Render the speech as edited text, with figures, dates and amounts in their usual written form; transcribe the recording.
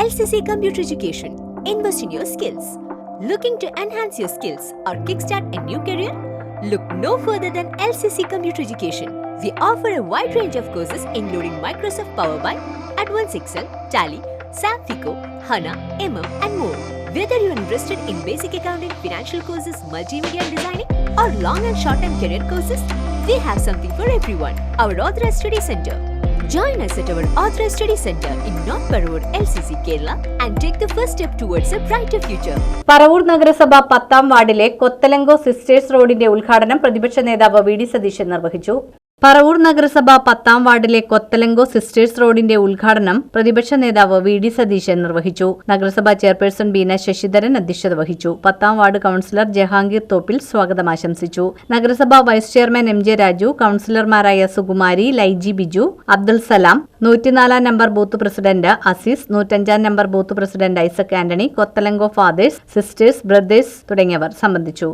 LCC Computer Education. Invest in your skills. Looking to enhance your skills or kickstart a new career? Look no further than LCC Computer Education. We offer a wide range of courses including Microsoft Power BI, Advanced Excel, Tally, SAP FICO, HANA, and more. Whether you are interested in basic accounting, financial courses, multimedia designing, or long and short-term career courses, we have something for everyone. Our Authorized Study Center. Join us at our Authorized Study Center in North Parur, LCC, Kerala and take the first step towards a brighter future. Paravur നഗരസഭ 10ാം വാർഡിലെ കൊത്തലങ്കോ sisters റോഡിന്റെ ഉദ്ഘാടനം പ്രതിപക്ഷ നേതാവ് VD. Satheesan നിർവഹിച്ചു. പറവൂർ നഗരസഭ 10ാം വാർഡിലെ കൊത്തലങ്കോ sisters റോഡിന്റെ ഉദ്ഘാടനം പ്രതിപക്ഷ നേതാവ് വി.ഡി. സതീശൻ നിർവഹിച്ചു. നഗരസഭാ ചെയർപേഴ്സൺ ബീന ശശിധരൻ അധ്യക്ഷത വഹിച്ചു. 10ാം വാർഡ് കൌൺസിലർ ജഹാംഗീർ തോപ്പിൽ സ്വാഗതം ആശംസിച്ചു. നഗരസഭാ വൈസ് ചെയർമാൻ എം.ജെ. രാജു, കൌൺസിലർമാരായ Sukumari, Laiji Biju, Abdul Salam, 104 number booth president Azeez, 105 number booth president Isaac Antony, Cottolengo fathers, sisters, brothers തുടങ്ങിയവർ സംബന്ധിച്ചു.